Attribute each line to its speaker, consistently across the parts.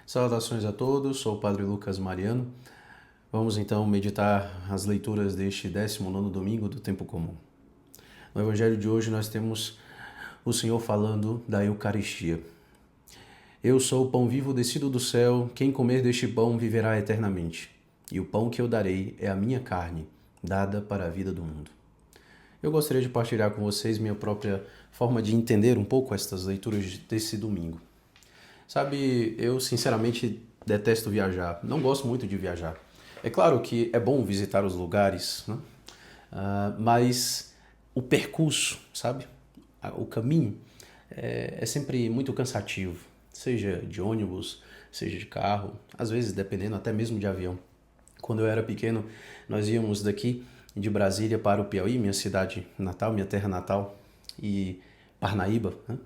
Speaker 1: Saudações a todos, sou o Padre Lucas Mariano. Vamos então meditar as leituras deste 19º domingo do tempo comum. No Evangelho de hoje nós temos o Senhor falando da Eucaristia. Eu sou o pão vivo descido do céu, quem comer deste pão viverá eternamente. E o pão que eu darei é a minha carne, dada para a vida do mundo. Eu gostaria de partilhar com vocês minha própria forma de entender um pouco estas leituras desse domingo. Sabe, eu sinceramente detesto viajar, não gosto muito de viajar. É claro que é bom visitar os lugares, né? Mas o percurso, sabe? O caminho é sempre muito cansativo, seja de ônibus, seja de carro, às vezes dependendo até mesmo de avião. Quando eu era pequeno, nós íamos daqui de Brasília para o Piauí, minha cidade natal, minha terra natal, e Parnaíba, né?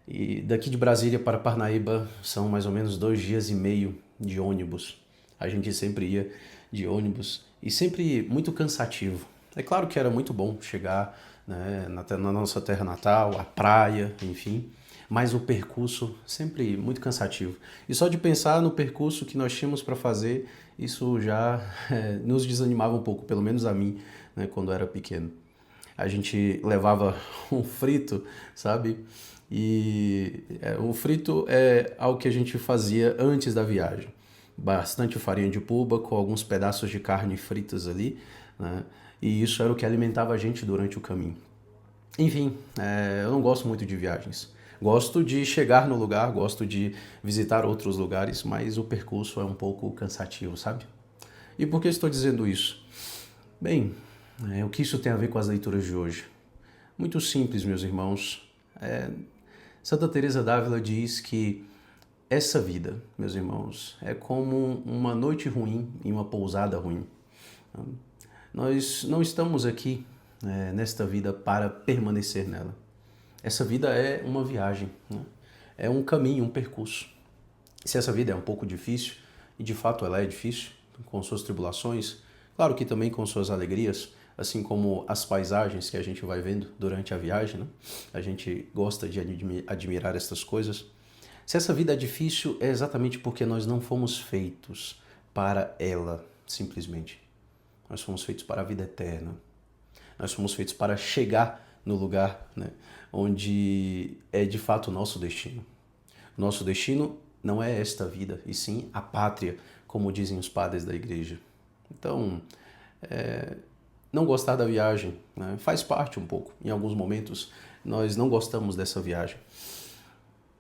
Speaker 1: E daqui de Brasília para Parnaíba são mais ou menos 2 dias e meio de ônibus. A gente sempre ia de ônibus e sempre muito cansativo. É claro que era muito bom chegar, né, na nossa terra natal, a praia, enfim, mas o percurso sempre muito cansativo. E só de pensar no percurso que nós tínhamos para fazer, isso já nos desanimava um pouco, pelo menos a mim, né, quando eu era pequeno. A gente levava um frito, sabe? E o frito é algo que a gente fazia antes da viagem. Bastante farinha de puba com alguns pedaços de carne fritas ali, né? E isso era o que alimentava a gente durante o caminho. Enfim, eu não gosto muito de viagens. Gosto de chegar no lugar, gosto de visitar outros lugares, mas o percurso é um pouco cansativo, sabe? E por que estou dizendo isso? Bem, o que isso tem a ver com as leituras de hoje? Muito simples, meus irmãos. Santa Teresa d'Ávila diz que essa vida, meus irmãos, é como uma noite ruim em uma pousada ruim. Nós não estamos aqui, nesta vida para permanecer nela. Essa vida é uma viagem, né? É um caminho, um percurso. Se essa vida é um pouco difícil, e de fato ela é difícil, com suas tribulações, claro que também com suas alegrias, assim como as paisagens que a gente vai vendo durante a viagem, né? A gente gosta de admirar essas coisas. Se essa vida é difícil, é exatamente porque nós não fomos feitos para ela, simplesmente. Nós fomos feitos para a vida eterna. Nós fomos feitos para chegar no lugar, né, onde é de fato o nosso destino. O nosso destino não é esta vida, e sim a pátria, como dizem os padres da igreja. Então, não gostar da viagem, né, faz parte um pouco. Em alguns momentos, nós não gostamos dessa viagem.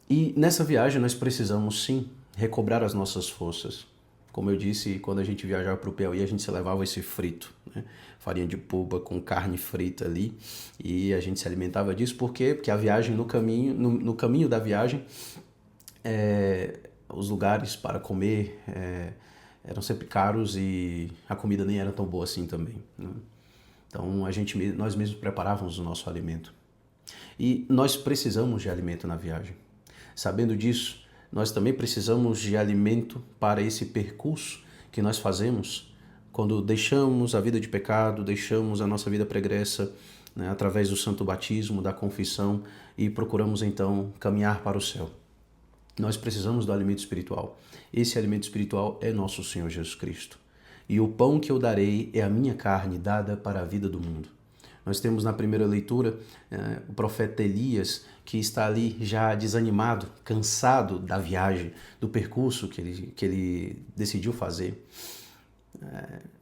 Speaker 1: E nessa viagem nós precisamos, sim, recobrar as nossas forças. Como eu disse, quando a gente viajava para o Piauí, a gente se levava esse frito, né? Farinha de puba com carne frita ali, e a gente se alimentava disso. Por quê? Porque a viagem, no caminho da viagem, os lugares para comer eram sempre caros e a comida nem era tão boa assim também, né? Então nós mesmos preparávamos o nosso alimento. E nós precisamos de alimento na viagem. Sabendo disso, nós também precisamos de alimento para esse percurso que nós fazemos quando deixamos a vida de pecado, deixamos a nossa vida pregressa, né, através do santo batismo, da confissão, e procuramos então caminhar para o céu. Nós precisamos do alimento espiritual. Esse alimento espiritual é nosso Senhor Jesus Cristo. E o pão que eu darei é a minha carne dada para a vida do mundo. Nós temos na primeira leitura o profeta Elias, que está ali já desanimado, cansado da viagem, do percurso que ele decidiu fazer.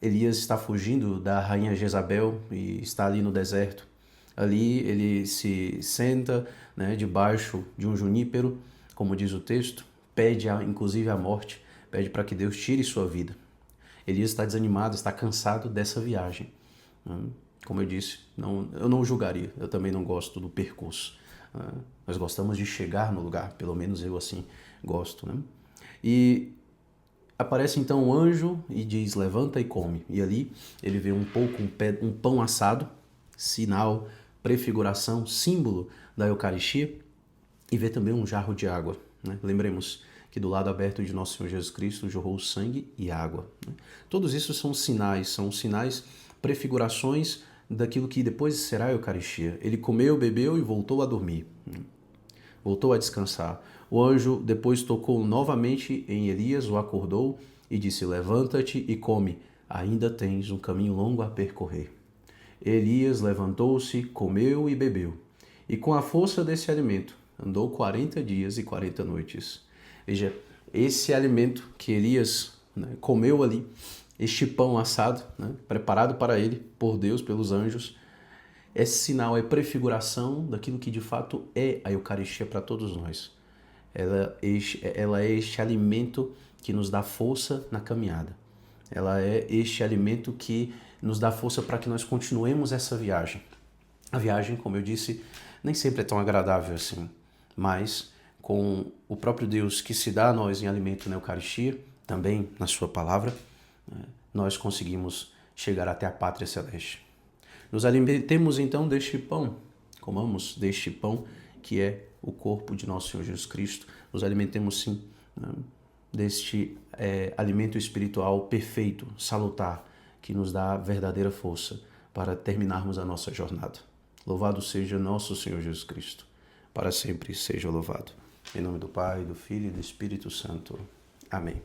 Speaker 1: Elias está fugindo da rainha Jezabel e está ali no deserto. Ali ele se senta, né, debaixo de um junípero, como diz o texto, pede inclusive a morte, pede para que Deus tire sua vida. Elias está desanimado, está cansado dessa viagem. Como eu disse, eu não julgaria, eu também não gosto do percurso. Nós gostamos de chegar no lugar, pelo menos eu assim gosto, né? E aparece então um anjo e diz, levanta e come. E ali ele vê um pão assado, sinal, prefiguração, símbolo da Eucaristia, e vê também um jarro de água, né? Lembremos que do lado aberto de nosso Senhor Jesus Cristo jorrou sangue e água, né? Todos isso são sinais, prefigurações daquilo que depois será a Eucaristia. Ele comeu, bebeu e voltou a dormir. voltou a descansar. O anjo depois tocou novamente em Elias, o acordou e disse: levanta-te e come, ainda tens um caminho longo a percorrer. Elias levantou-se, comeu e bebeu, e com a força desse alimento andou 40 dias e 40 noites. Veja, esse alimento que Elias comeu ali, este pão assado, preparado para ele por Deus, pelos anjos, é sinal, é prefiguração daquilo que de fato é a Eucaristia para todos nós. Ela é este alimento que nos dá força na caminhada. Ela é este alimento que nos dá força para que nós continuemos essa viagem. A viagem, como eu disse, nem sempre é tão agradável assim, mas com o próprio Deus que se dá a nós em alimento na Eucaristia, também na sua palavra, nós conseguimos chegar até a pátria celeste. Nos alimentemos então deste pão, comamos deste pão que é o corpo de nosso Senhor Jesus Cristo. Nos alimentemos sim deste alimento espiritual perfeito, salutar, que nos dá verdadeira força para terminarmos a nossa jornada. Louvado seja nosso Senhor Jesus Cristo, para sempre seja louvado. Em nome do Pai, do Filho e do Espírito Santo. Amém.